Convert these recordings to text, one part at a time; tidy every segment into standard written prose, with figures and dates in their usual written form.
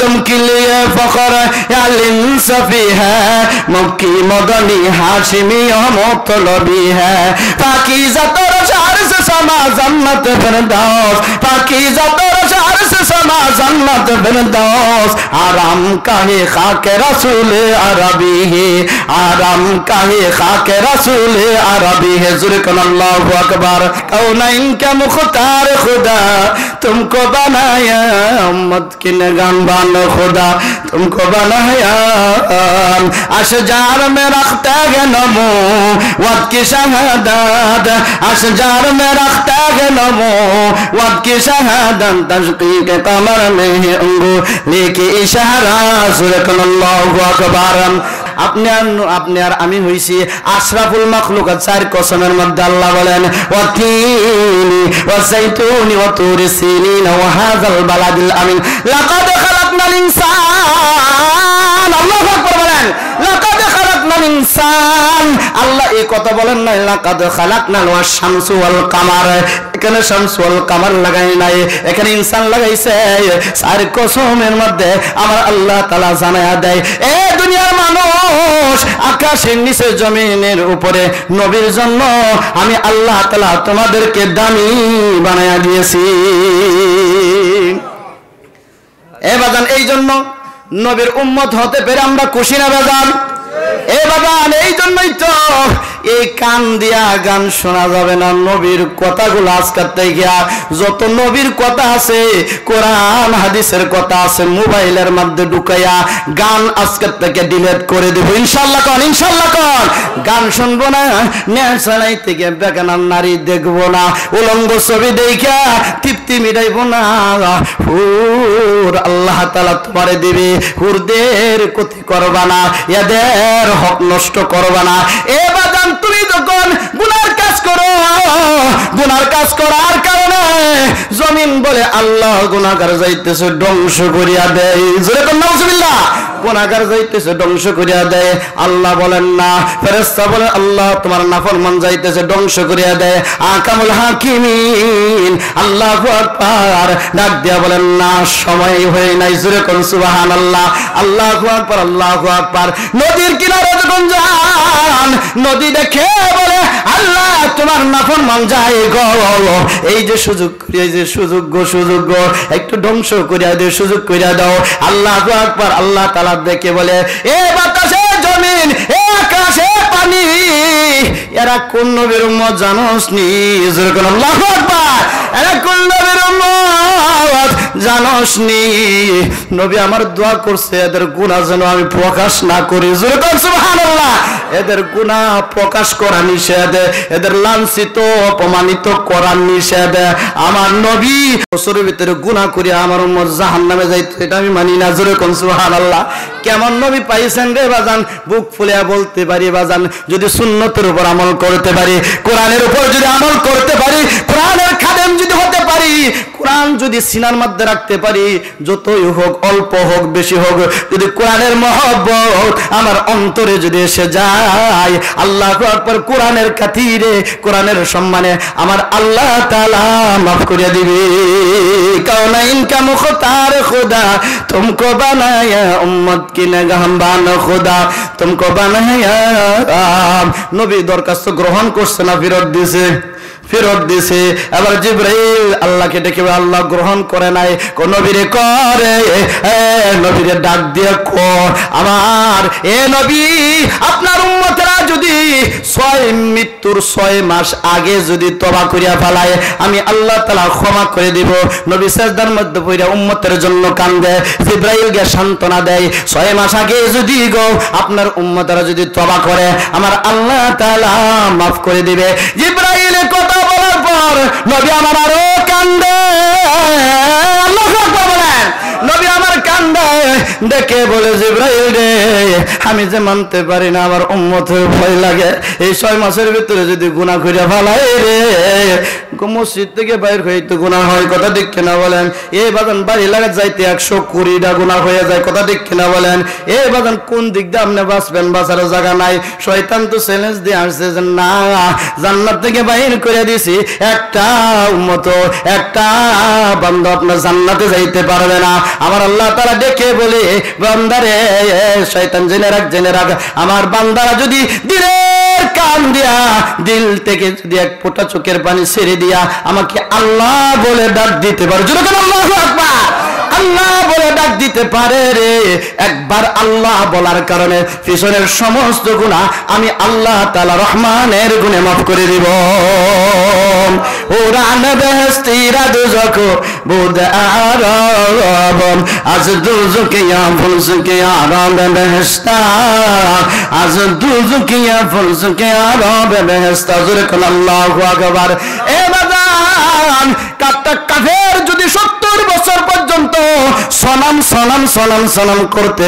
आदम के लिए फखर अल-इंसफी है मक्की मदनी हाशिमी मतलबी है पाकीज़ा तरश अर्श समा जन्नत फिरदौस पाकीज़ा तरश अर्श समा जन्नत फिरदौस आराम काहे खाके रसूल अरबी है आराम काहे खाके रसूल अरबी है जुर्कन अल्लाहु अकबर कौनैन का मुख्तार खुदा तुमको बनाया उम्मत की निगहबान खुदा तुमको बनाया अशजार में रखता है नबूवत की शहादत अशजार में रखता है नबूवत की शहादत तशकीक कमर में है अंगूली की इशारा सुबहानल्लाहु अकबर আপনি আর আমি হইছি আশরাফুল মাখলুকাত চার কসমের মধ্যে আল্লাহ বলেন ওয়াতিনি ওয়াজাইতুনি ওয়া তুরি সিনিন ওয়া হাযাল বালাদিল আমিন লাকাদ খালাকনাল ইনসান আল্লাহু আকবার বলেন লাকাদ খালাকনাল ইনসান আল্লাহ এই কথা বলেন না লাকাদ খালাকনাল ওয়াশ শামসু ওয়াল কামার এখানে শামসু ওয়াল কামার লাগাই নাই এখানে ইনসান লাগাইছে চার কসমের মধ্যে আমার আল্লাহ তাআলা জানায়া দেয় এ দুনিয়ার মানুষ আকাশের নিচে জমিনের উপরে নবীর জন্য আমি আল্লাহ তাআলা তোমাদেরকে দামি বানায়া দিয়েছি এ বাজান এই জন্য নবীর উম্মত হতে পেরে আমরা খুশি না বাজান এ বাজান এই জন্যই তো এই কান দিয়া গান শোনা যাবে না নবীর কথাগুলো আজকাল থেকে যত নবীর কথা আছে কোরআন হাদিসের কথা আছে মোবাইলের মধ্যে ঢুকাইয়া গান আজকাল থেকে ডিলিট করে দেব ইনশাআল্লাহ কোন গান শুনবো না নেশালাই থেকে বেগানার নারী দেখবো না উলঙ্গ ছবি দেখা তৃপ্তি মিটাইবো না হুর আল্লাহ তাআলা তোমারে দিবে হুরদের ক্ষতি করবা না এদের হক নষ্ট করবা না এ বাদাম তুমি যখন গুনার কাজ করার কারণে জমিন বলে আল্লাহ গুনাহগার যাইতেছে ধ্বংস করিয়া দেয় জোরে কোন নাউজুবিল্লাহ গুনাহগার যাইতেছে ধ্বংস করিয়া দেয় আল্লাহ বলেন না ফেরেশতা বলে আল্লাহ তোমার নাফরমান যাইতেছে ধ্বংস করিয়া দেয় আকামুল হাকিমিন আল্লাহু আকবার ডাক দিয়া বলেন না সময় হয় নাই জোরে কোন সুবহানাল্লাহ আল্লাহু আকবার নদীর কিনারে যখন যান নদী দেখে বলে আল্লাহ তোমার নাফরমান যায় গো এই যে সুযোগ একটু ধ্বংস করিয়া দে সুযোগ করিয়া দাও আল্লাহু আকবার আল্লাহ তাআলা দেখে বলে এ বাতাসে জমিন এ আকাশে পানি এরা কোন নবীর উম্মত জানোস নি যখন আল্লাহু আকবার এরা কোন নবীর উম্মত জানোস নি নবী আমার দোয়া করছে এদের গুনাহ যেন আমি প্রকাশ না করি যখন সুবহানাল্লাহ এদের গুনাহ প্রকাশ করা নিষেধ এদের লাঞ্ছিত অপমানিত করা নিষেধ আমার নবী বছরের ভিতরে গুনাহ করে আমার উম্মত জাহান্নামে যাইতো এটা আমি মানি না জোরে কোন সুবহানাল্লাহ কেমন নবী পাইছেন রে বাজান বুক ফুলিয়া বলতে পারি বাজান যদি সুন্নতের উপর আমল করতে পারি কোরআনের উপর যদি আমল করতে পারি কোরআনের খাদেম যদি হতে পারি কোরআন যদি সিনার মধ্যে রাখতে পারি যতই হোক অল্প হোক বেশি হোক যদি কোরআনের মহব্বত আমার অন্তরে যদি এসে যায় আল্লাহু আকবার কোরআনের খাতিরে কোরআনের সম্মানে আমার আল্লাহ তাআলা maaf করিয়া দিবে কাউনাইন কা মুখতার খুদা তুমকো বানায়া উম্মত কি নিগহবান খুদা তুমকো বানায়া নবী দরখাস্ত গ্রহণ করছে না ফেরত দিছে আবার জিবরাইল আল্লাহকে ডেকে আল্লাহ গ্রহণ করে নাই কোন নবীরে করে নবীরে ডাক দিয়ে আমার এ নবী আপনার উম্মতেরা যদি 6 মৃত্যুর 6 মাস আগে যদি তওবা করিয়া ফেলায় আমি আল্লাহ তাআলা ক্ষমা করে দিব নবী সিজদার মধ্যে পড়ে উম্মতের জন্য কান্দে জিবরাইলকে সান্তনা দেয় 6 মাস আগে যদি গো আপনার উম্মতেরা যদি তওবা করে আমার আল্লাহ তাআলা maaf করে দিবে জিবরাইলের কথা বলার পর নবী আমার আরো কান্দে আল্লাহু আকবার বলেন নবী আমার কান্দে দেখে বলে জিবরাইল রে আমি যে মানতে পারি না, আমার উম্মতের ভয় লাগে। এই 6 মাসের ভিতরে যদি গুনাহ করে ফেলাই রে, মসজিদ থেকে বাইর হইতে গুনাহ হয়, কথা ঠিক কিনা বলেন? এই বাগান বাড়ি লাগা যাইতে 120টা গুনাহ হয়ে যায়, কথা ঠিক কিনা বলেন? এই বাগান কোন দিক দিয়ে আপনি বাঁচবেন? বাঁচার জায়গা নাই। শয়তান তো চ্যালেঞ্জ দিয়ে আসছে যে না, জান্নাত থেকে বাইর করে দিছি, একটা উম্মত, একটা বান্দা আপনার জান্নাতে যাইতে পারবে না। আমার আল্লাহ তাআলা ডেকে বলে, বান্দারে, শয়তান জেনে রাখ, আমার বান্দারা যদি দিলের কান দিয়া, দিল থেকে যদি এক ফোঁটা চোখের পানি ছেড়ে দিয়া আমাকে আল্লাহ বলে ডাক দিতে পারে, জোরে বলেন আল্লাহু আকবার, আল্লাহ বলে ডাক দিতে পারে রে, একবার আল্লাহ বলার কারণে পিছনের সমস্ত গুনাহ আমি আল্লাহ তাআলা রহমানের গুণে মাফ করে দিব। উড়ান বেহেশতিরা দুজক বুদ আরব, আজ দুজকিয়া ফুলসকিয়া আরব বেহেশতা, আজ দুজকিয়া ফুলসকিয়া আরব বেহেশতা, জোরে কোন আল্লাহু আকবার। এ বাজান, কাফের যদি 70 বছর পর্যন্ত সনাম করতে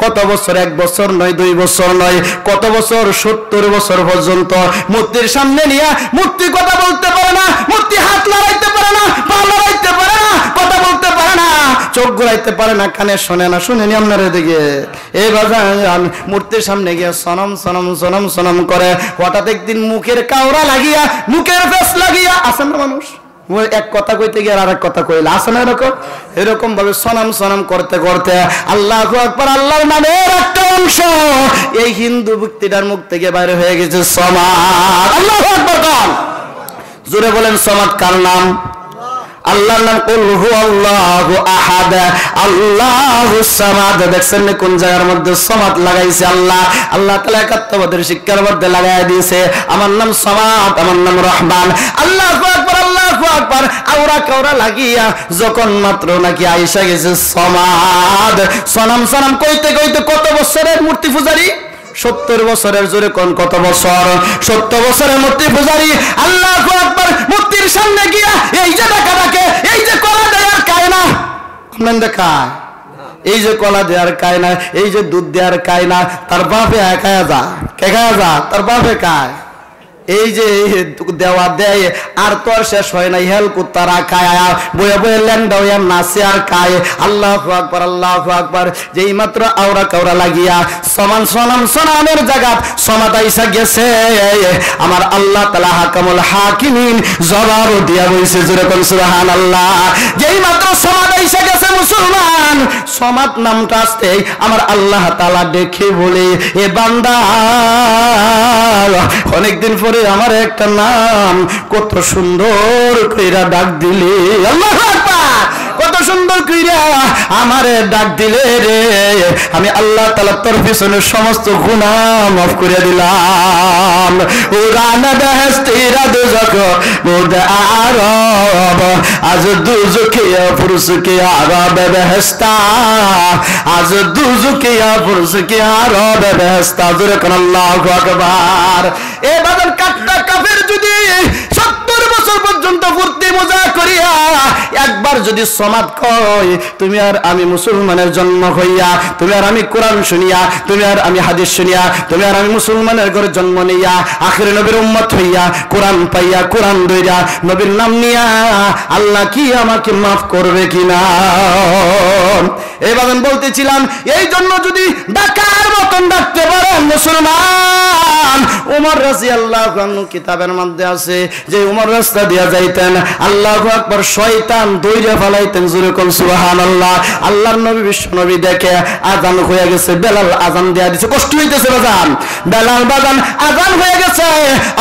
কত বছর, 1 বছর নয়, 2 বছর নয়, কত বছর, 70 বছর পর্যন্ত মূর্তির সামনে নিয়ে মূর্তি কথা বলতে পারে না, মূর্তি হাত লড়াইতে পারে না, পা লড়াইতে পারে না, কথা বলতে পারে না, চোখ ঘুরাইতে পারে না, কানে শোনে না। শুনেনি আপনার এদিকে? এই বাজান মূর্তির সামনে গিয়ে সনম করে, হঠাৎ একদিন মুখের কাওড়া লাগিয়া, মুখের ফেস লাগিয়া, আসেন না মানুষ এক কথা কইতে গিয়ে আর এক কথা কইলে, আসে না এরকম ভাবে সনাম করতে আল্লাহু আকবার, আল্লাহর নামের একটা অংশ এই হিন্দু ব্যক্তিটার মুখ থেকে বাইরে হয়ে গেছে, সমাদ। আল্লাহু আকবার কান, জোরে বলেন সমাদ কার নাম? আল্লাহর নাম কুল হুয়াল্লাহু আহাদ, আল্লাহুস সামাদ। দেখছেন না কোন জায়গার মধ্যে সমাদ লাগাইছে? আল্লাহ তাআলা একাত্মবাদের শিক্ষার মধ্যে লাগাই দিয়েছে, আমার নাম সমাদ, আমার নাম রহমান। আল্লাহু আকবার, আল্লাহু আকবার। আওরা কাওরা লাগিয়া যখন মাত্র নাকি আয়েশা গেছে সমাদ, সনাম কইতে কত বছরের মূর্তি পূজারী? 70 বছরের। জোরে কোন কত বছর? 70 বছরের মূর্তি পূজারী। আল্লাহু আকবার। মূর্তির সামনে গিয়া এই যে ডাকে, এই যে কলা দেয়ার কায়না, আপনার দেখায়, এই যে কলা দেয়ার কায়না, এই যে দুধ দেয়ার কায়না, তার বাপে একায়া যা, তার বাপে কায়, এই যে দেওয়া দেয় আর তো আর শেষ হয় না, হেল কুত্তারা খায়, বয়ে ল্যান্ডা হইয়া নাচে আর খায়। আল্লাহু আকবার, আল্লাহু আকবার। যেই মাত্র আওরা কাওরা লাগিয়া সনামের জায়গা সমাদ আইসা গেছে, আমার আল্লাহ তাআলা হাকামুল হাকিমিন জবাব দিয়া বইছে, জোরে কোন সুবহানাল্লাহ। যেই মাত্র সমাদ আইসা গেছে মুসলমান, সমাদ নামটা আসতে আমার আল্লাহ তাআলা দেখে বলে, এ বান্দা, অনেকদিন পরে আমার একটা নাম কত সুন্দর কইরা ডাক দিলে, আল্লাহু আকবার, কত সুন্দর কইরা আমারে ডাক দিলে রে, আমি আল্লাহ তাআলা তোর পিছনের সমস্ত গুনাহ মাফ করে দিলাম। উড়ান বেহেশতিরা দুজক বুদ আরব, আজ দুজকিয়া ফুরসকিয়া আরব বেহেশতা, আজ দুজকিয়া ফুরসকিয়া আরব বেহেশতা, জোরে কোন আল্লাহু আকবার। এ বাদল কাফের যদি 70 বছর পর্যন্ত ফুর্তি মজা করিয়া একবার যদি সমাদ কয়, তুমি আর আমি মুসলমানের জন্ম হইয়া, তুমি আর আমি কোরআন শুনিয়া, তুমি আর আমি হাদিস শুনিয়া, তুমি আর আমি মুসলমানের ঘরে জন্ম নিয়া, আখিরে নবীর উম্মত হইয়া, কোরআন পাইয়া, কোরআন দইরা, নবীর নাম নিয়া, আল্লাহ কি আমাকে মাফ করবে কিনা? এবার বলতেছিলাম, এই জন্য যদি ডাকার মতন ডাকতে পারেন মুসলমান, উমর রাদিয়াল্লাহু আনহু কিতাবের মধ্যে আছে যে উমর রাস্তা দিয়া যাইতেন, আল্লাহু আকবার, শয়তান দইরা ফলাইতেন, জোরে কোন সুবহানাল্লাহ। আল্লাহর নবী বিশ্ব নবী দেখে আযান হয়ে গেছে, বেলাল আযান দেয়া দিছে, কষ্ট হইতেছে বাজান, বেলাল বাজান আযান হয়ে গেছে,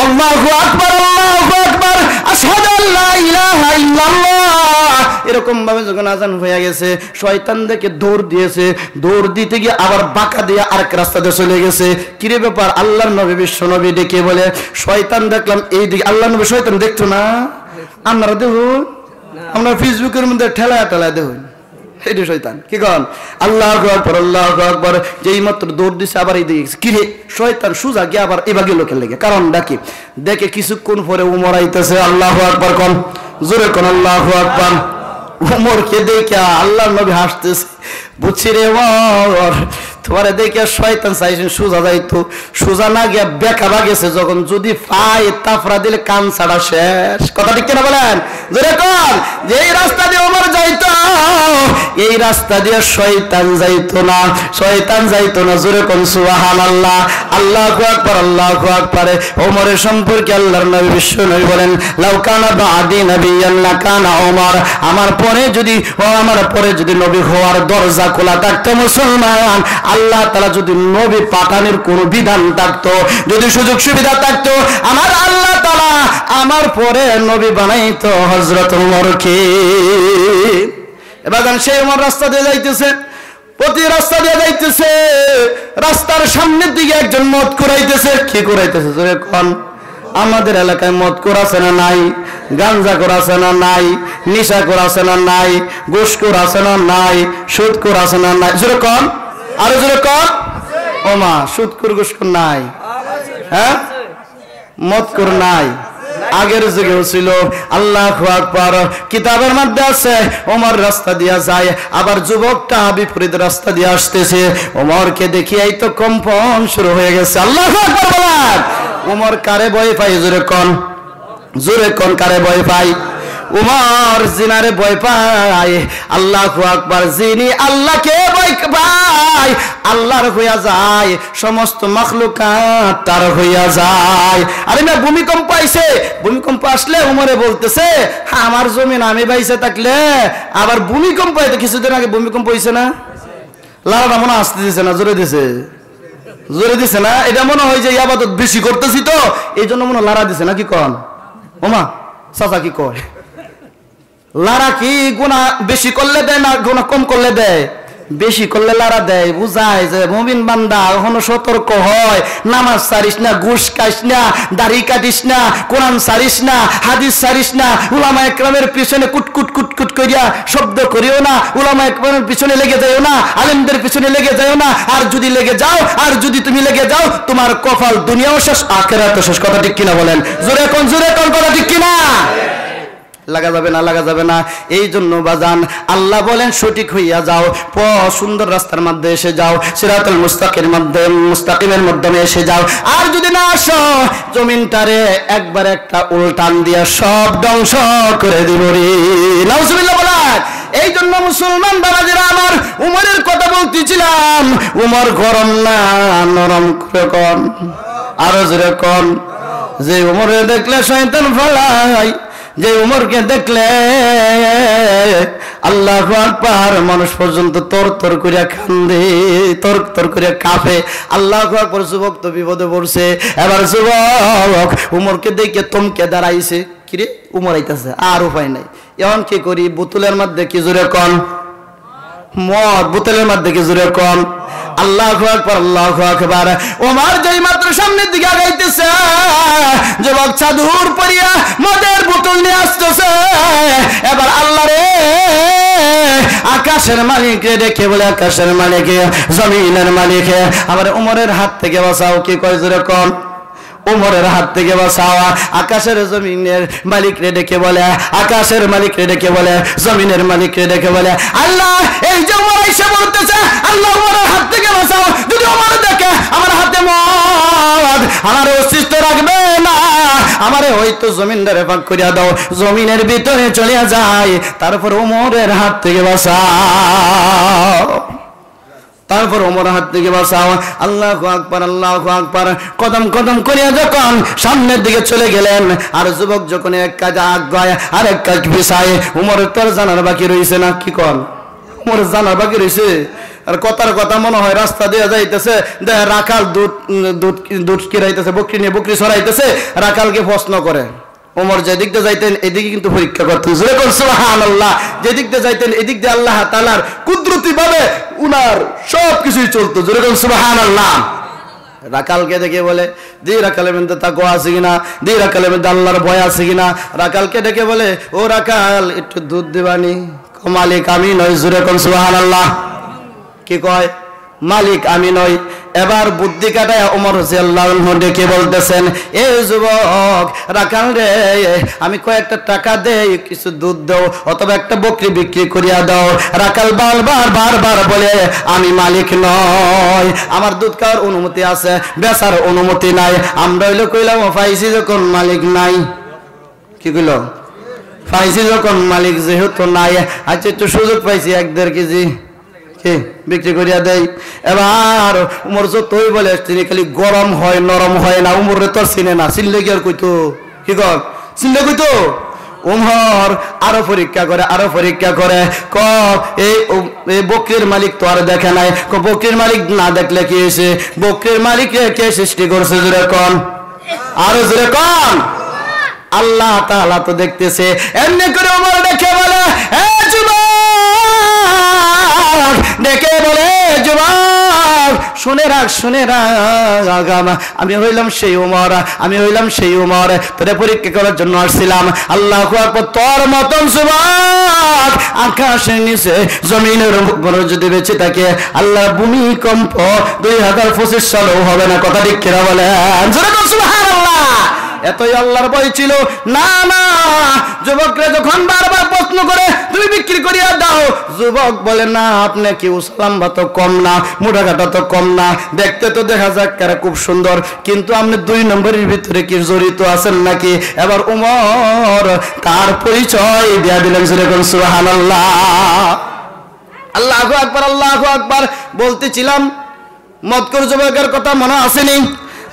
আল্লাহু আকবার, আল্লাহু আকবার, আশহাদু আল্লা ইলাহা ইল্লাল্লাহ, এরকম ভাবে যখন আযান হয়ে গেছে, শয়তান দেখে দৌড় দিয়েছে, দৌড় দিতে গিয়ে আবার বাঁকা দিয়ে আরেক রাস্তাতে চলে গেছে। কিরে ব্যাপার? আল্লাহর নবী বিশ্ব নবী ডেকে বলে, শয়তান দেখলাম এই দিকে। আল্লাহর নবী শয়তান দেখতো না? আপনারা দেখুন, আমরা ফেসবুকের মধ্যে ঠেলায় দেখুন, এটা শয়তান। কি কন? আল্লাহু আকবার, আল্লাহু আকবার। যেই মাত্র দৌড় দিছে আবার এই দিকে, কিরে শয়তান সুজা গিয়ে আবার এবাগে লোকের লেগে, কারণ ডাকি দেখে কিছুক্ষণ পরে উমর আইতেছে, আল্লাহু আকবার কোন, জোরে কোন আল্লাহু আকবার। উমরকে দেখে আল্লাহর নবী হাসতেছে, বুঝছি রে উমর, তোমারে দেখে শয়তান চাইছেন সোজা যাইতো, সোজা না গিয়া বেকাবা গেছে যখন, যদি পাই তাফরা দিলে কান ছাড়া শেষ। কথা ঠিক কিনা বলেন? জোরে কোন, যে এই রাস্তা দিয়ে ওমর যাইতো, এই রাস্তা দিয়ে শয়তান যাইতো না, শয়তান যাইতো না। জোরে কোন সুবহানাল্লাহ। আল্লাহু আকবার, আল্লাহু আকবার। ওমরের সম্পর্কে আল্লাহর নবী বিশ্ব নবী বলেন, লাউ কানা বাদি নবিয়ান লাকানা ওমর, আমার পরে যদি নবী হওয়ার দরজা খোলা থাকতো মুসলমান, আল্লাহ তাআলা যদি নবী পাঠানোর কোনো বিধান থাকতো, যদি সুযোগ সুবিধা থাকতো, আমার আল্লাহ তাআলা আমার পরে নবী বানাইতো হযরত ওমরকে। এবার সেই ওমর রাস্তা দিয়ে যাইতেছে, প্রতি রাস্তা দিয়ে যাইতেছে, রাস্তার সামনের দিকে একজন মদ কুড়াইতেছে। কি কুড়াইতেছে জোরে কোন? আমাদের এলাকায় মদ আছে না নাই? গাঞ্জা আছে না নাই? নিশা আছে না নাই? ঘুষ আছে না নাই? সুদ আছে না নাই? জোরে কোন, আরো জোরে কোন। ওমা সুদ ঘুষ নাই, হ্যাঁ মদ নাই, আগের যুগেও ছিল। আল্লাহু আকবার। কিতাবের মধ্যে আছে ওমর রাস্তা দিয়া যায়, আবার যুবকটা বিপরীত রাস্তা দিয়ে আসতেছে। ওমরকে দেখিয়াই তো কম্পন শুরু হয়ে গেছে। আল্লাহু আকবার বলেন। ওমর কারে ভয় পায়? জোরে কোন, জোরে কোন, কারে ভয় পায়? উমর জিনারে ভয় পায়। আল্লাহু আকবার। যিনি আল্লাহকে ভয় পায়, আল্লাহর হইয়া যায়, সমস্ত মাখলুকাত তার হইয়া যায়। আরে না, ভূমিকম্প আইছে, ভূমিকম্প আসলে উমরে বলতেছে, আমার জমিন আমি বাইসে থাকলে আবার ভূমিকম্প হইতে। কিছুদিন আগে ভূমিকম্প হইছে না? লাড়াটা মনে আসতে দিছে না? জোরে দিছে, জোরে দিছে না? এটা মনে হয় যে ইবাদত বেশি করতেছি তো এই জন্য মনে লাড়া দিছে না? কি কন ওমা চাচা, কি কয়? লারা কি গুনাহ বেশি করলে দেয় না গুনাহ কম করলে দেয়? বেশি করলে লারা দেয়। বুঝায় যে মুমিন বান্দা এখনো সতর্ক হয়, নামাজ ছাড়িস না, ঘুষ খাইস না, দাড়ি কাটিস না, কোরআন ছাড়িস না, হাদিস ছাড়িস না, উলামা ইকরামের পিছনে কুটকুট কুটকুট করিয়া শব্দ করিও না, উলামা ইকরামের পিছনে লেগে যাইও না, আলেমদের পিছনে লেগে যাইও না। আর যদি লেগে যাও, আর যদি তুমি লেগে যাও, তোমার কপাল দুনিয়াও শেষ আখিরাতও শেষ। কথা ঠিক কিনা বলেন? জোরে কোন, জোরে কোন, কথা ঠিক কিনা? লাগা যাবে না, লাগা যাবে না। এই জন্য বাজান আল্লাহ বলেন সঠিক হইয়া যাও, সুন্দর রাস্তার মধ্যে এসে যাও, সিরাতুল মুস্তাকিমের মাধ্যমে এসে যাও। আর যদি না আসো, জমিনটারে একবার একটা উল্টান দিয়া সব ধ্বংস করে দিব রে। নাউজুবিল্লাহ বলেন। এই জন্য মুসলমান বাবাজিরা আমার, উমরের কথা বলতেছিলাম, উমর গরম না নরম করে কোন, আরো জোরে কোন। যে উমরে দেখলে শয়তান ফলায়, যে উমরকে দেখলে আল্লাহু আকবার মানুষ পর্যন্ত তর তর করিয়া কান্দে, তর তর করিয়া কাঁপে। আল্লাহু আকবার। যুবক তো বিপদে পড়ছে। এবার যুবক উমরকে দেখে থমকে দাঁড়াইছে। কিরে উমর আইতাছে, আর উপায় নাই, এখন কি করি? বোতলের মধ্যে কি জোরে কোন? মদ বোতলের মধ্যে কি জোরে কোন? আল্লাহু আকবার, আল্লাহু আকবার। ওমর যেই মাত্র সামনের দিকে আগাইতেছে, যুবক চাদর পরিয়া মদের বোতল নিয়ে আসতেছে। এবার আল্লাহ রে, আকাশের মালিক রে দেখে বলে, আকাশের মালিক, জমিনের মালিক, আমার ওমরের হাত থেকে বাঁচাও। কি কয় জোরে কোন? ওমরের হাত থেকে বাঁচাও। আকাশের জমিনের মালিক রে ডেকে বলে, আকাশের মালিক রে ডেকে বলে, জমিনের মালিক রে ডেকে বলে, আল্লাহ এই যে ওমর এসে বলতেছে, আল্লাহ ওমরের হাত থেকে বাঁচাও। যদি ওমর দেখে আমার হাতে মদ, আমার অস্তিত্ব রাখবে না, আমারে হয়তো জমিনদারে ভাগ করিয়া দাও, জমিনের ভিতরে চলে যায়, তারপর ওমরের হাত থেকে বাঁচাও, তারপর ওমর হাত থেকে বাঁচাও। আল্লাহু আকবার, আল্লাহু আকবার। কদম কদম করিয়া যখন সামনের দিকে চলে গেলেন, আর যুবক যখন এক কাজ আগায় আর এক কাজ পিছায়, উমরের তোর জানার বাকি রইছে না? কি কর? উমরের জানার বাকি রইছে। আর কথার কথা মনে হয় রাস্তা দিয়ে যাইতেছে, রাখাল দুধ কিরাইতেছে, বকরি নিয়ে বকরি সরাইতেছে, রাখালকে প্রশ্ন করে। ওমর যেদিক দিয়ে যাইতেন এদিকে কিন্তু পরীক্ষা করতেন। সুবহানাল্লাহ। যেদিক দিয়ে যাইতেন এদিক দিয়ে আল্লাহ তাআলার কুদরতি ভাবে উনার সবকিছুই চলতো। যেরকম সুবহানাল্লাহ। রাখালকে দেখে বলে, দি রাখালের মধ্যে তাকওয়া আছে কিনা, দি রাখালের মধ্যে আল্লাহর ভয় আছে কিনা। রাখালকে ডেকে বলে, ও রাখাল একটু দুধ দিবানি? মালিক আমি নয়। যেরকম সুবহানাল্লাহ। কি কয়? মালিক আমি নই। এবার বুদ্ধি কাটায় ওমর রাদিয়াল্লাহু আনহু ডেকে বলতেছেন, এ যুবক রাখাল রে, আমি কয়েকটা টাকা দেই, কিছু দুধ দাও অথবা একটা বকরি বিক্রি করিয়া দাও। রাখাল বারবার বলে, আমি মালিক নই, আমার দুধ খাওয়ার অনুমতি আছে, বেচার অনুমতি নাই। আমরা হইলো কইলাম পাইছি যখন মালিক নাই, কি কইল, পাইছি যখন মালিক যেহেতু নাই, আচ্ছা একটু সুযোগ পাইছি 1-1.5 কেজি বিক্রি করিয়া দেয়। এবার উমর যতই বলে তিনি খালি গরম হয় নরম হয় না, উমরে তো চিনে না, চিনলে কি আর কইতো, কি কর চিনলে কইতো। উমর আরো পরীক্ষা করে ক এই বকরির মালিক তো আর দেখে নাই। বকরির মালিক না দেখলে কি হয়েছে, বকরির মালিক কে সৃষ্টি করছে জোরে কন, আরো জোরে কন, আল্লাহ তাআলা তো দেখতেছে। এমনি করে উমর দেখে বলে, এ যুবক, ডেকে বলে, যুবক শুনে রাখ আমি হইলাম সেই উমর, তোরে পরীক্ষা করার জন্য আসছিলাম। আল্লাহু আকবার, তোর মতন যুবক আকাশের নিচে জমিনের উপরে যদি বেঁচে থাকে, আল্লাহ ভূমিকম্প 2025 সালেও হবে না। কথা ঠিক কিনা বলেন, সুবহানাল্লাহ। এতই আল্লাহর ভয় ছিল না। যুবকরা যখন বারবার প্রশ্ন করে তুমি বিক্রি করিয়া দাও, যুবক বলে, না আপনি কি উসলাম্বা তো কম না, মোটাকাটা তো কম না, দেখতে তো দেখা যাক কারা খুব সুন্দর, কিন্তু আপনি 2 নম্বরের ভিতরে কি জড়িত আছেন নাকি। এবার উমর তার পরিচয় দিয়া দিলেন, যেরকম সুবহানাল্লাহ। আল্লাহু আকবার বলতেছিলাম, মদকুর যুবকের কথা মনে আসেনি?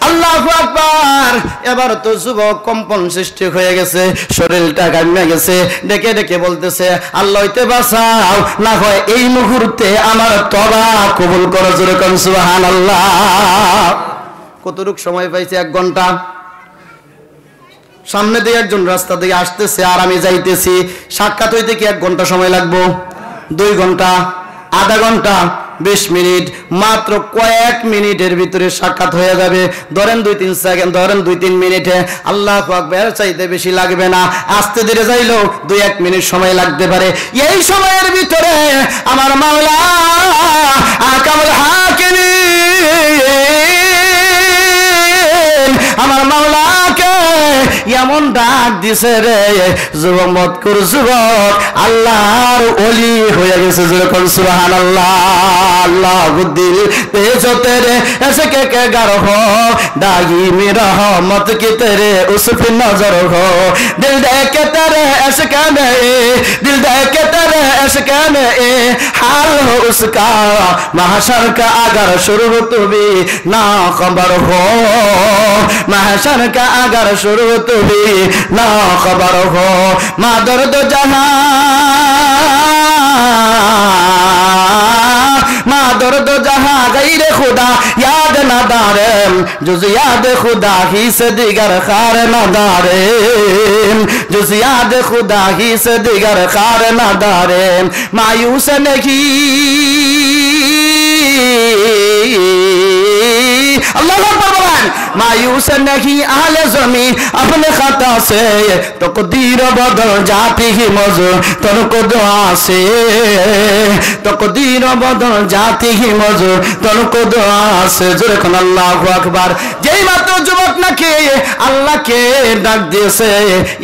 আল্লাহু আকবার। এবার তো যুবক কম্পন সৃষ্টি হয়ে গেছে, শরীরটা ঘামে গেছে, ডেকে বলতেছে, আল্লাহ হইতে বাঁচাও, না হয় এই মুহূর্তে আমার তওবা কবুল করো, যেরকম সুবহানাল্লাহ। কতটুক সময় পাইছে? 1 ঘন্টা। সামনে দিয়ে একজন রাস্তা দিয়ে আসতেছে আর আমি যাইতেছি, সাক্ষাৎ হইতে কি 1 ঘন্টা সময় লাগবো? 2 ঘন্টা, আধা ঘন্টা, 20 মিনিট, মাত্র কয়েক মিনিটের ভিতরে সাক্ষাৎ হয়ে যাবে। ধরেন 2-3 সেকেন্ড, ধরেন 2-3 মিনিটে। আল্লাহু আকবার, চাইতে বেশি লাগবে না, আস্তে ধীরে যাইলেও 2-1 মিনিট সময় লাগতে পারে। এই সময়ের ভিতরে আমার মাওলা আকামুল হাকিমিন, আমার মাওলাকে এমন ডাক দিছে রে, যুবক মতকুর যুবক আল্লাহর ওলি হয়ে গেছে, যেরকম সুবহানাল্লাহ। আল্লাহ দিল পেছো তেরে ऐसे के घर हो, दागी में रहमत की तेरे उस पे नजर हो, दिल देख के तेरे ऐसे कहने, दिल देख के तेरे ऐसे कहने, हाल हो उसका महशर का अगर शुरू तो भी ना खबर हो, महशर का अगर शुरू तो भी ना खबर हो, मा दर्द जहां, मा दर्द जहां गैर खुदा याद न दारे, जुज याद खुदा ही से दिगर खार न दारे, जुज याद खुदा ही से दिगर खार न दारे, मायूस नहीं अल्लाह अकबर बोलें, मायूस नहीं आले ज़मी अपने खता से, तकदीर बदल जाती ही मज़ तनको दुआ से, तकदीर बदल जाती ही मज़ तनको दुआ से, जुरकन अल्लाहु अकबर। যেই মাত্র যুবক নাকি আল্লাহকে ডাক দিয়েছে,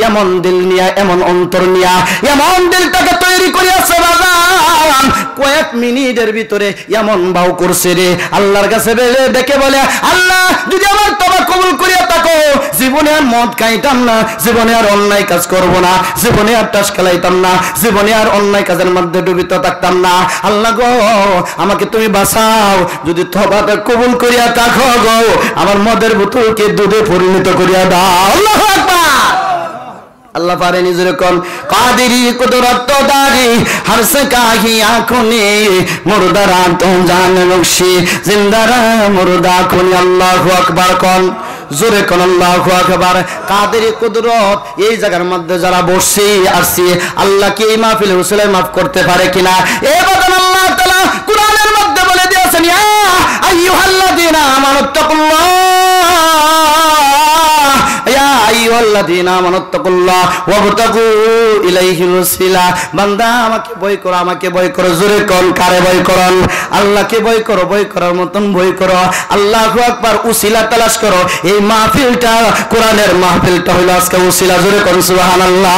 এমন দিল নিয়া, এমন অন্তর নিয়া, এমন দিলটাকে তৈরি করিয়াছে বাজান, কয়েক মিনিটের ভিতরে এমন ভাও করছে রে, আল্লাহর কাছে ডেকে বলে, আল্লাহ যদি আমার তওবা কবুল করিয়া থাকো, জীবনে আর মদ খাইতাম না, জীবনে আর অন্যায় কাজ করব না, জীবনে আর টাস খেলাইতাম না, জীবনে আর অন্যায় কাজের মধ্যে ডুবিত থাকতাম না। আল্লাহ গো আমাকে তুমি বাঁচাও, যদি তওবাটা কবুল করিয়া থাকো গো, আমার মদের বোতলকে দুধে পরিণত করিয়া দাও। আল্লাহু আকবার। अल्लाह पारे निजर कौन कादिरी कुदरत दारी हर से काही आँखों ने मुर्दारा तुम जान बख्शी जिंदारा मुर्दा खुन। अल्लाहु अकबर कौन जोरे कौन अल्लाहु अकबर। कादिरी कुदरत এই জায়গার মধ্যে যারা বসে আসছে আল্লাহ কি এই মাহফিলের উসিলায় maaf করতে পারে কিনা? এই বদন আল্লাহ তাআলা কুরআনের মধ্যে বলে দিয়েছেন, ইয়া আইয়ুহাল্লাযীনা আমানুত্তাকুল্লাহ, ইয়া আইয়ুহাল আইয়ুহাল্লাযীনা আমানুত্তাকুল্লাহ ওয়াবতাগু ইলাইহিল ওয়াসিলা। বান্দা আমাকে ভয় করো, আমাকে ভয় করো। জোরে কোন কারে ভয় করন? আল্লাহকে ভয় করো, ভয় করার মতন ভয় করো। আল্লাহু আকবার। উসিলা তালাশ করো। এই মাহফিলটা, কোরআনের মাহফিলটা হলো আজকে উসিলা। জোরে কোন সুবহানাল্লাহ।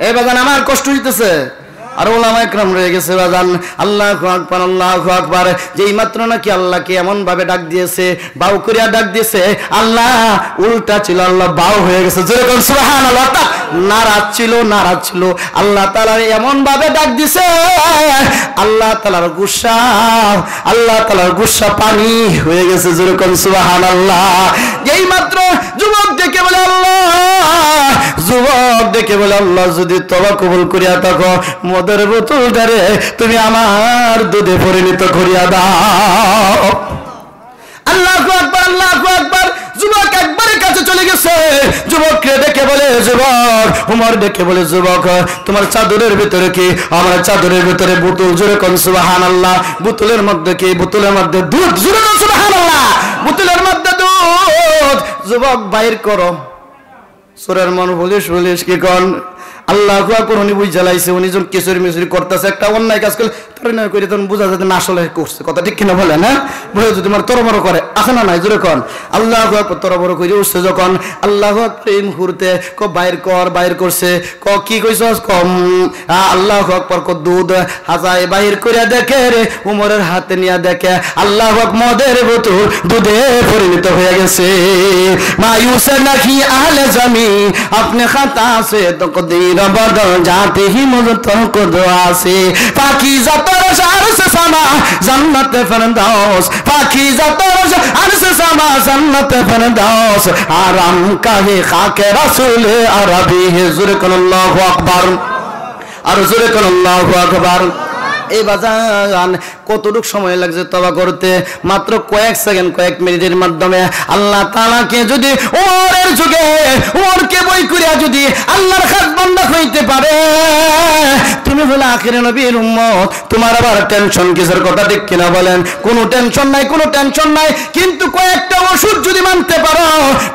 এই বাজান আমার কষ্ট হইতেছে, আর ওলামা একরাম রয়ে গেছে বাজান। আল্লাহু আকবার, আল্লাহু আকবার। যেই মাত্র নাকি আল্লাহকে এমন ভাবে ডাক দিয়েছে, বাউ করিয়া ডাক দিয়েছে, আল্লাহ উল্টা ছিল, আল্লাহ বাউ হয়ে গেছে। যেরকম সুবহানাল্লাহ, নারাজ ছিল, নারাজ ছিল। আল্লাহ তাআলার এমন ভাবে ডাক দিছে, আল্লাহ তাআলার গুসা, আল্লাহ তাআলার গুসা পানি হয়ে গেছে। যেরকম সুবহানাল্লাহ। যেই মাত্র যুবক ডেকে বলে আল্লাহ, যুবক ডেকে বলে আল্লাহ, যদি তওবা কবুল করিয়া থাকো, মদের বোতলটারে তুমি আমার দুধে পরিণত করিয়া দাও। আল্লাহু আকবার, আল্লাহু আকবার। যুবক একবারে কাছে চলে গেছে। যুবককে ডেকে বলে যুবক, উমর ডেকে বলে যুবক, তোমার চাদরের ভিতরে কি? আমার চাদরের ভিতরে বোতল। জোরে কোন সুবহানাল্লাহ। বোতলের মধ্যে কি? বোতলের মধ্যে দুধ। জোরে কোন সুবহানাল্লাহ। বোতলের মধ্যে দুধ। যুবক বাইর করো। সূরার মন পুলিশ পুলিশ কি কোন? আল্লাহু আকবার। উনি বুঝ জ্বালাইছে, উনি যখন কিশোরী মিশরি করতেছে, একটা অন্যায় কাজ করলে তরনয় করে তখন বোঝা যাবে না আসলে করছে। কথা ঠিক কিনা বলে না? বলে যদি তোমার তরবর করে আছে না নাই? জোরে কোন আল্লাহু আকবার। তরবর করে উঠছে যখন, আল্লাহু আকবার। এই মুহূর্তে ক বাইর কর, বাইর করছে। ক কি কইছস? কম আল্লাহু আকবার। ক দুধ হাজায় বাইর করে দেখে রে, উমরের হাতে নিয়ে দেখে, আল্লাহু আকবার, মদের বোতল দুধে পরিণত হয়ে গেছে। মায়ুসে নাকি আহলে জামি আপনি খাতা সে তকদীর বদল जाते ही मुझ को दुआ से पाकीज़ा तरश अर्श समा जन्नत फिरदौस पाकीज़ा तरश अर्श समा जन्नत फिरदौस आराम का है खाके रसूल अरबी है ज़ुरकल्लाहु अकबर और ज़ुरकल्लाहु अकबर। এই বাজান কতটুক সময় লাগছে তওবা করতে? মাত্র কয়েক সেকেন্ড, কয়েক মিনিটের মাধ্যমে আল্লাহ তাআলাকে যদি ওমরের যুগে ওমরকে বই করিয়া যদি আল্লাহর খাস বান্দা হইতে পারে, তুমি হলো আখিরের নবীর উম্মত, তোমার আবার টেনশন কিসের? কথা ঠিক কিনা বলেন? কোনো টেনশন নাই, কোনো টেনশন নাই। কিন্তু কয়েকটা ওষুধ যদি মানতে পারো,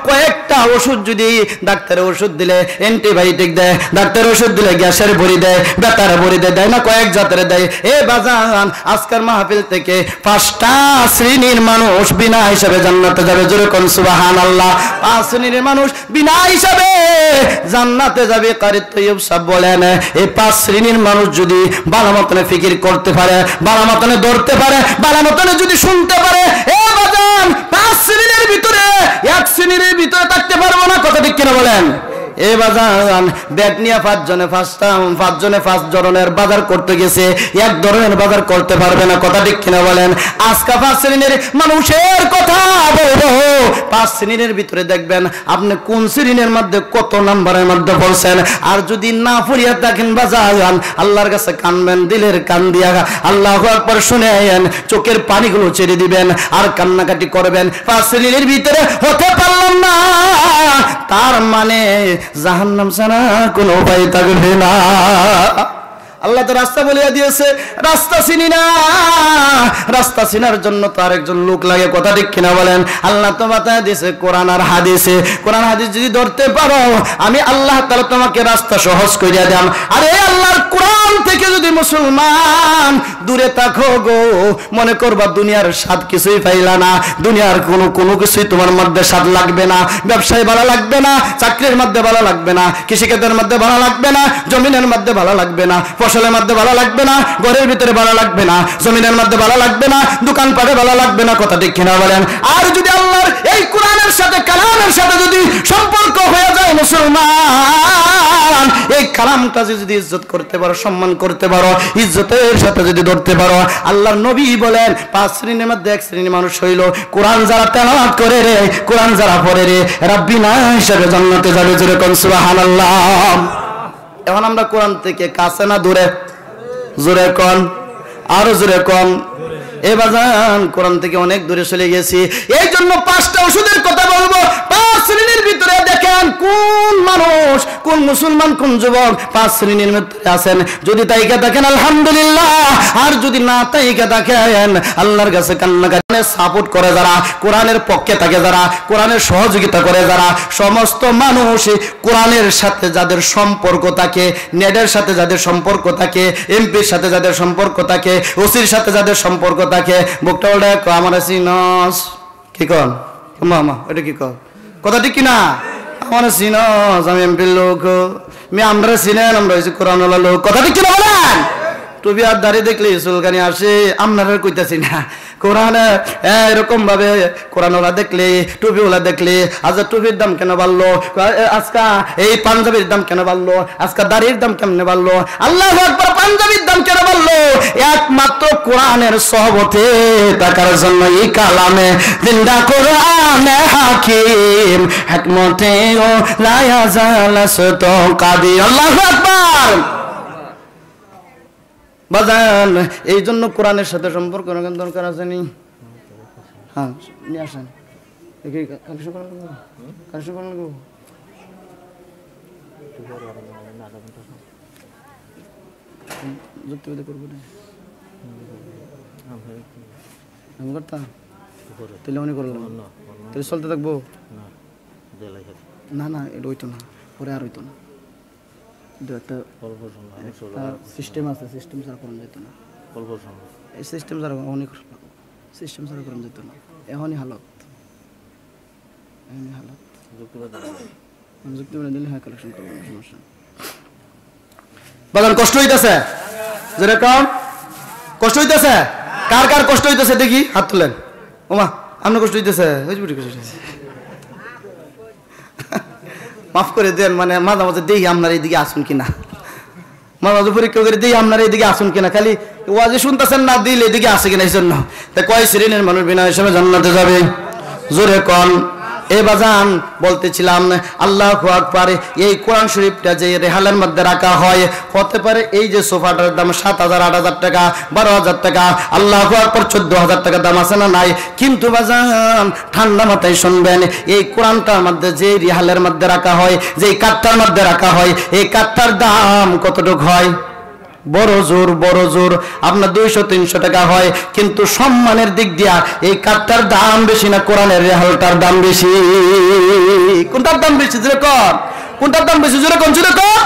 কয়েকটা ওষুধ যদি ডাক্তারের ওষুধ দিলে অ্যান্টিবায়োটিক দেয়, ডাক্তারের ওষুধ দিলে গ্যাসের বড়ি দেয়, ব্যথার বড়ি দেয় না, কয়েক জাতের দেয়। এ বাজান আজকের মাহফিল থেকে 5টা শ্রেণীর মানুষ বিনা হিসাবে জান্নাতে যাবে। জোরে কোন সুবহানাল্লাহ। 5 শ্রেণীর মানুষ বিনা হিসাবে জান্নাতে যাবে। কারি তৈয়ব সাহেব বলেন, এই 5 শ্রেণীর মানুষ যদি ভালো মতনে ফিকির করতে পারে, ভালো মতনে ধরতে পারে, ভালো মতনে যদি শুনতে পারে, এ বাজান 5 শ্রেণীর ভিতরে 1 শ্রেণীর ভিতরে থাকতে পারবো না। কথা ঠিক কিনা বলেন? এ বাজান ব্যাগ নিয়ে 5 জনে 5 ধরনের বাজার করতে গেছে, 1 ধরনের বাজার করতে পারবে না। কথা ঠিক কিনা বলেন? আজকে 5 শ্রেণীর মানুষের কথা বলবো। 5 শ্রেণীর ভিতরে দেখবেন আপনি কোন শ্রেণীর মধ্যে কত নাম্বারের মধ্যে পড়ছেন। আর যদি না পড়িয়া থাকেন বাজান, আল্লাহর কাছে কানবেন, দিলের কান দিয়া আল্লাহু আকবার শুনেন, চোখের পানিগুলো ছেড়ে দিবেন আর কান্নাকাটি করবেন। 5 শ্রেণীর ভিতরে হতে পারলাম না, তার মানে জাহান্নাম ছাড়া কোনো উপায় থাকবে না। আল্লাহ তো রাস্তা বলিয়া দিয়েছে, রাস্তা চিনি না, রাস্তা চিনার জন্য তো আরেকজন লোক লাগে। কথা ঠিক কিনা বলেন? আল্লাহ তো বাতায় দিয়েছে কোরআন আর হাদিসে। কোরআন হাদিস যদি ধরতে পারো, আমি আল্লাহ তাআলা তোমাকে রাস্তা সহজ করিয়া দিলাম। আরে আল্লাহর কোরআন থেকে যদি মুসলমান দূরে থাকো গো, মনে করবা দুনিয়ার স্বাদ কিছুই পাইলা না, দুনিয়ার কোনো কিছুই তোমার মধ্যে স্বাদ লাগবে না, ব্যবসায় ভালো লাগবে না, চাকরির মধ্যে ভালো লাগবে না, কৃষিকাজের মধ্যে ভালো লাগবে না, জমিনের মধ্যে ভালো লাগবে না, ফসলের মধ্যে ভালো লাগবে না, ঘরের ভিতরে ভালো লাগবে না, জমিনের মধ্যে ভালো লাগবে না, দোকানপাটে ভালো লাগবে না। কথা ঠিক কিনা বলেন? আর যদি আল্লাহর এই কোরআনের সাথে কালামের সাথে যদি সম্পর্ক হয়ে যায় মুসলমান, এই কালামটা যদি ইজ্জত করতে পারো, সম্মান করতে পারো, ইজ্জতের সাথে যদি ধরতে পারো, আল্লাহর নবী বলেন 5 শ্রেণীর মধ্যে 1 শ্রেণী মানুষ হইল কোরআন যারা তেলাওয়াত করে রে, কোরআন যারা পড়ে রে, এরা বিনা হিসাবে জান্নাতে যাবে। জোরে কোন সুবহানাল্লাহ। এখন আমরা কোরআন থেকে কাছে না দূরে? জোরে কোন, আরো জোরে কোন। এ বাজান কোরআন থেকে অনেক দূরে চলে গেছি। এই জন্য 5টা ওষুধের কথা বলবো। 5 শ্রেণীর ভিতরে দেখেন কোন মানুষ, কোন মুসলমান, কোন যুবক 5 শ্রেণীর ভিতরে আছেন। যদি তাইকে দেখেন আলহামদুলিল্লাহ, আর যদি না তাইকে দেখেন আল্লাহর কাছে কান্নাকাটি সাপোর্ট করে যারা, কোরআনের পক্ষে থাকে যারা, কোরআনের সহযোগিতা করে যারা, সমস্ত মানুষ কোরআনের সাথে যাদের সম্পর্ক থাকে, নেটের সাথে যাদের সম্পর্ক থাকে, এমপির সাথে যাদের সম্পর্ক থাকে, ওসির সাথে যাদের সম্পর্ক থাকে, বুকটা ওটা আমার সিনস কি কন মামা এটা কি কন কথা ঠিক কিনা? আমার সিনস আমি এমপির লোক, আমরা চিনেন, আমরা হয়েছি কোরআনওয়ালা লোক, কথা ঠিক কিনা বলেন? টুপি আর দাঁড়িয়ে দেখলে চুলকানি আসে, আপনারা কইতাছি না। কোরআন এরকম ভাবে কোরআনওয়ালা দেখলে, টুপিওয়ালা দেখলে, আজ টুপির দাম কেন বাড়লো, আজকা এই পাঞ্জাবির দাম কেন বাড়লো, আজকা দাড়ির দাম কেমনে বাড়লো, আল্লাহু আকবার, পাঞ্জাবির দাম কেন বাড়লো? একমাত্র কোরআনের সহবতে থাকার জন্য। এই কালামে জিন্দা কোরআনে হাকিম হিকমতে ও লা ইয়াজাল সুতো কাদি। আল্লাহু আকবার। বাজান এই জন্য কোরআনের সাথে সম্পর্ক রাখার দরকার আছে নি? হ্যাঁ নিয়ে আসেন। যুক্তিবাদী করবো না আমি করতাম, তাহলে মনে করলাম তাহলে চলতে থাকবো। না না এটা হইতো না, পরে আর হইতো না। একটা সিস্টেম আছে, সিস্টেম ছাড়া করা যেত না। এই সিস্টেম ছাড়া অনেক সিস্টেম ছাড়া করা যেত না। এখনই হালত যুক্তি বলে দিলে হ্যাঁ কালেকশন করবো, সমস্যা। বাগান কষ্ট হইতেছে, যেরকম কষ্ট হইতেছে, কার কার কষ্ট হইতেছে দেখি হাত তুলেন। ওমা আপনার কষ্ট হইতেছে, মাফ করে দেন। মানে মাঝে মাঝে দেখি আপনার এইদিকে আসুন কিনা, মাঝে মাঝে পরীক্ষা করে দেখি আপনার এইদিকে আসুন কিনা, খালি ওয়াজে শুনতেছেন না, দিল এদিকে আসে কিনা। এই জন্য কয় শ্রেণীর মানুষ বিনা হিসাবে জান্নাতে যাবে? জোরে কন। এ বাজান বলতেছিলাম আল্লাহু আকবার, এই কোরআন শরীফটা যে রেহালের মধ্যে রাখা হয়, হতে পারে এই যে সোফাটার দাম 7,000, 8,000 টাকা, 12,000 টাকা, আল্লাহু আকবার 14,000 টাকা দাম আছে না নাই? কিন্তু বাজান ঠান্ডা মাথায় শুনবেন, এই কোরআনটার মধ্যে যে রেহালের মধ্যে রাখা হয়, যে কাঠটার মধ্যে রাখা হয়, এই কাঠটার দাম কতটুকু হয়? বড় জোর আপনার 200-300 টাকা হয়, কিন্তু সম্মানের দিক দিয়া এই কাঠটার দাম বেশি না কোরআনের রেহালটার দাম বেশি? কোনটার দাম বেশি জোরে কর? কোনটার দাম বেশি জোরে কোন? জোরে কর।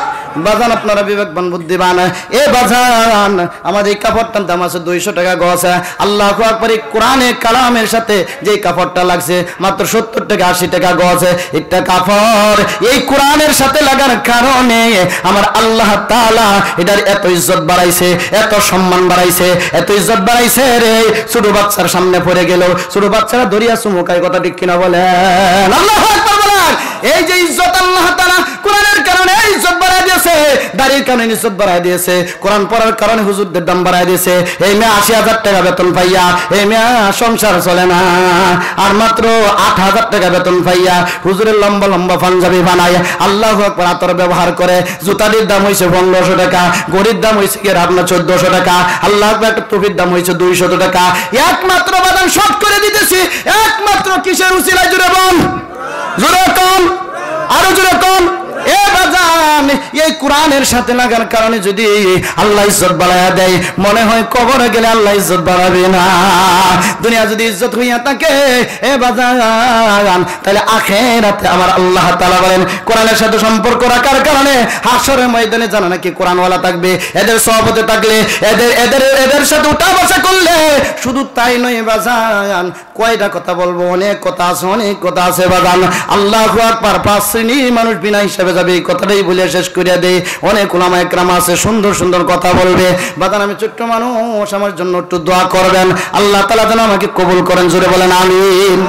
বাজান আপনারা বিবেকবান বুদ্ধিমান। এ বাজান আমাদের এই কাপড়টার দাম আছে 200 টাকা গজ। আল্লাহু আকবার, এই কোরআনে কালামের সাথে যে কাপড়টা লাগছে মাত্র 70 টাকা 80 টাকা গজ। একটা কাপড় এই কোরআনের সাথে লাগার কারণে আমার আল্লাহ তাআলা এটার এত ইজ্জত বাড়াইছে, এত সম্মান বাড়াইছে, এত ইজ্জত বাড়াইছে রে। ছোট বাচ্চার সামনে পড়ে গেল, ছোট বাচ্চারা দরিয়া চুমুকায়, কথা ঠিক কিনা বলেন? আল্লাহু আকবার বলেন। এই যে ইজ্জত আল্লাহ তাআলা কোরআনের কারণে ইজ্জত বাড়ায় দিয়েছে, দাড়ির কারণে ইজ্জত বাড়ায় দিয়েছে, কোরআন পড়ার কারণে হুজুরদের দাম বাড়ায় দিয়েছে। এই মেয়ে 80,000 টাকা বেতন পাইয়া এই মেয়ে সংসার চলে না, আর মাত্র 8,000 টাকা বেতন পাইয়া হুজুরের লম্বা লম্বা পাঞ্জাবি বানায় আল্লাহু আকবার আতর ব্যবহার করে। জুতাটির দাম হয়েছে 1500 টাকা, গড়ির দাম হয়েছে কি আপনার 1400 টাকা, আল্লাহু আকবার একটা টুপির দাম হয়েছে 200 টাকা। একমাত্র বাদাম শর্ট করে দিতেছি, একমাত্র কিসের উসিলায়? জুড়ে বল, জোরে কম, আরো জোরে কম। এ বাজান এই কোরআনের সাথে লাগার কারণে যদি আল্লাহ ইজ্জত বাড়ায়া দেয়, মনে হয় কবরে গেলে আল্লাহ ইজ্জত বাড়াবে না। দুনিয়া যদি ইজ্জত হইয়া থাকে এ বাজান, তাহলে আখিরাতে আমার আল্লাহ তাআলা বলেন কোরআনের সাথে সম্পর্ক রাখার কারণে হাশরের ময়দানে জানা নাকি কোরআনওয়ালা থাকবে, এদের সহবতে থাকলে, এদের সাথে উঠা বসা করলে। শুধু তাই নয় বাজান, কয়টা কথা বলবো, অনেক কথা আছে, অনেক কথা আছে বাজান। আল্লাহু আকবার, 5 শ্রেণীর মানুষ বিনা হিসাবে যাবে, এই কথাটাই বলে শেষ করিয়া দেই। অনেক উলামা একরাম আছে, সুন্দর সুন্দর কথা বলবে বাজান। আমি ছোট্ট মানুষ, আমার জন্য একটু দোয়া করবেন, আল্লাহ তাআলা যেন আমাকে কবুল করেন। জোরে বলেন আমিন।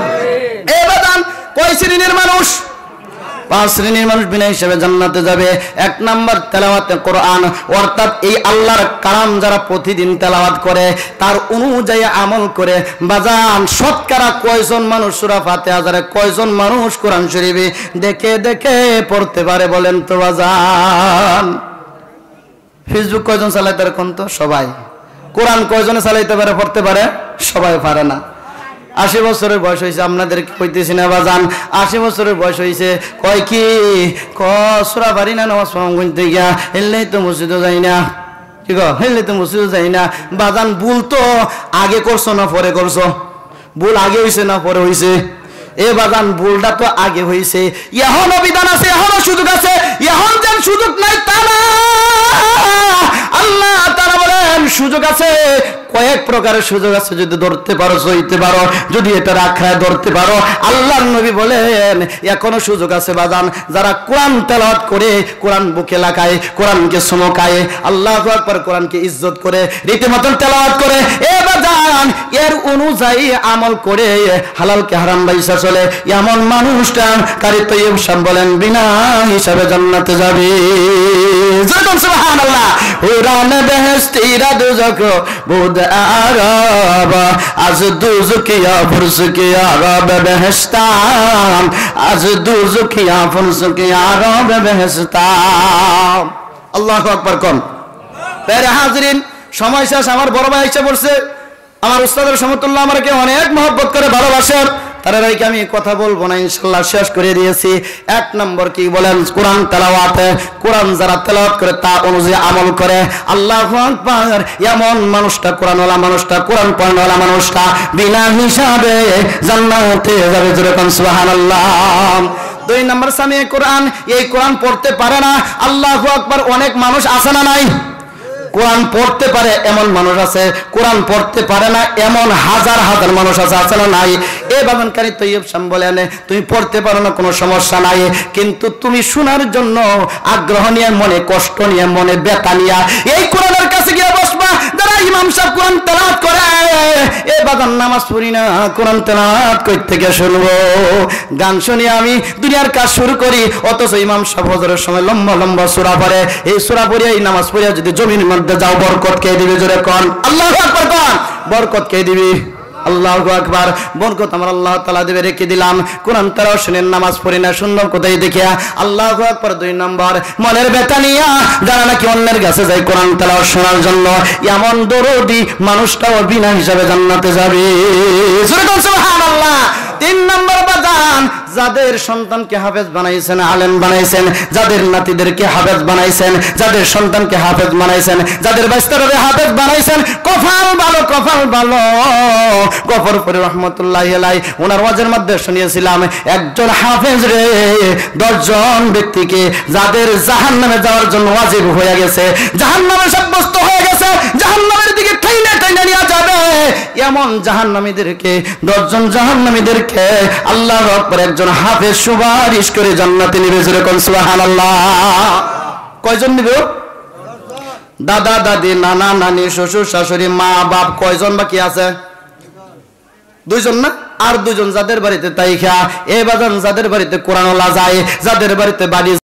এ বাজান কয় শ্রেণীর মানুষ? 5 শ্রেণীর মানুষ বিনা হিসাবে জান্নাতে যাবে। 1 নাম্বার তেলাওয়াতে কোরআন, অর্থাৎ এই আল্লাহর কালাম যারা প্রতিদিন তেলাওয়াত করে, তার অনুযায়ী আমল করে। বাজান শতকরা কয়জন মানুষ সূরা ফাতিহা জানে? কয়জন মানুষ কোরআন শরীফে দেখে দেখে পড়তে পারে বলেন তো বাজান? ফেসবুক কয়জন চালাইতে পারে কোন? তো সবাই। কোরআন কয়জনে চালাইতে পারে, পড়তে পারে? সবাই পারে না। 80 বছরের বয়স হয়েছে, আপনাদেরকে কইতেছি না বাজান, 80 বছরের বয়স হয়েছে, কয় কি সূরা পারি না, নামাজ পড়তে গিয়া এলেই তো মসজিদে যাই না, ঠিক হেললে তো মসজিদে যাই না। বাজান ভুল তো আগে করছো না পরে করছো? ভুল আগে হয়েছে না পরে হয়েছে? এ বাজান ভুলটা তো আগে হয়েছে, এখনো বিধান আছে, এখনো সুযোগ আছে, এখন যেন সুযোগ নাই তা না। আল্লাহ তাআলা বলেন সুযোগ আছে, কয়েক প্রকারের সুযোগ আছে, যদি ধরতে পারো চইতে পারো, যদি এটা রাখায় ধরতে পারো। আল্লাহর নবী বলেন এখনো সুযোগ আছে বাজান, যারা কোরআন তেলাওয়াত করে, কোরআন বুকে লাগায়, কোরআনকে চমকায়, আল্লাহু আকবার, কোরআনকে ইজ্জত করে, রীতিমতন তেলাওয়াত করে, এ বাজান এর অনুযায়ী আমল করে হালালকে হারাম বাইসা চলে, এমন মানুষটা কারি তৈয়ব সাহেব বলেন বিনা হিসাবে জান্নাতে যাবে। সুবহানাল্লাহ। হুরান বেহেশতিরা দুজক বুদ আরব, আজ দুজকিয়া ফুরসকিয়া রব বেহেশতাম, আজ দুজকিয়া ফুরসকিয়া রব বেহেশতাম। আল্লাহু আকবার কোন। প্যারে হাজরিন, সময় শেষ, আমার বড় ভাই এসে পড়ছে, আমার উস্তাদের সমতুল্লাহ আমাকে অনেক মহব্বত করে ভালোবাসেন, তারা রাইকে আমি কথা বলবো না, ইনশাআল্লাহ শেষ করে দিয়েছি। 1 নম্বর কি বলেন? কোরআন তেলাওয়াতে, কোরআন যারা তেলাওয়াত করে তা অনুযায়ী আমল করে, আল্লাহু আকবার, এমন মানুষটা, কোরআনওয়ালা মানুষটা, কোরআন পড়ানোওয়ালা মানুষটা বিনা হিসাবে জান্নাতে যাবে। যেরকম সুবহানাল্লাহ। 2 নম্বর সামিয়ে কোরআন, এই কোরআন পড়তে পারে না, আল্লাহু আকবার, অনেক মানুষ আছে না নাই? কোরআন পড়তে পারে এমন মানুষ আছে, কোরআন পড়তে পারে না এমন হাজার হাজার মানুষ আছে, আছে না নাই? এ বাগানকারী তৈয়ব সাহেব বলেন তুমি পড়তে পারো না, কোনো সমস্যা নাই, কিন্তু তুমি শোনার জন্য আগ্রহ নিয়ে, মনে কষ্ট নিয়ে, মনে ব্যথা নিয়ে এই কোরআনের কাছে গিয়ে বসবা। যারা ইমাম সাহেব কোরআন তেলাওয়াত করে, এ বাগান নামাজ পড়ি না, কোরআন তেলাওয়াত কই থেকে শুনবো? গান শুনি আমি দুনিয়ার কাজ শুরু করি, অথচ ইমাম সাহেব হজরের সময় লম্বা লম্বা সূরা পড়ে, এই সূরা পড়ে, এই নামাজ পড়ে যদি জমির মধ্যে যাও, বরকত কে দিবে? জোরে কোন আল্লাহু আকবার কোন। বরকত কে দিবে? আল্লাহু আকবার। বরকত আমার আল্লাহ তাআলা দেবে, রেখে দিলাম। কোরআন তারাও শুনেন, নামাজ পড়ি না, সুন্দর কোথায় দেখিয়া? আল্লাহু আকবার। 2 নম্বর, মনের ব্যথা নিয়া যারা নাকি অন্যের কাছে যায় কোরআন তেলাওয়াত শোনার জন্য, এমন দরদি মানুষটাও বিনা হিসাবে জান্নাতে যাবে। সুবহানাল্লাহ। 3 নম্বর বাজান, যাদের সন্তানকে হাফেজ বানাইছেন, আলেম বানাইছেন, যাদের নাতিদেরকে হাফেজ বানাইছেন, যাদের সন্তানকে হাফেজ বানাইছেন, যাদের বাচ্চাদের হাফেজ বানাইছেন, কপাল ভালো, কপাল ভালো। গফরপুরি রহমতুল্লাহি আলাইহি ওনার ওয়াজের মধ্যে শুনিয়েছিলাম, একজন হাফেজ রে 10 জন ব্যক্তিকে যাদের জাহান্নামে যাওয়ার জন্য ওয়াজিব হয়ে গেছে, জাহান্নামে সাব্যস্ত হয়ে গেছে, জাহান্নামের দিকে ঠেলে ঠেলে নিয়ে যাবে, এমন জাহান্নামীদেরকে, 10 জন জাহান্নামীদেরকে আল্লাহর আকবার একজন হাফেজ সুপারিশ করে জান্নাতে নিবে। যেরকম সুবহানাল্লাহ। কয়জন নিবে? দাদা দাদি, নানা নানি, শ্বশুর শাশুড়ি, মা বাপ, কয়জন বাকি আছে? 2 জন না? আর 2 জন যাদের বাড়িতে তাই খা। এ বাজান যাদের বাড়িতে কোরআনওয়ালা যায়, যাদের বাড়িতে বাড়ি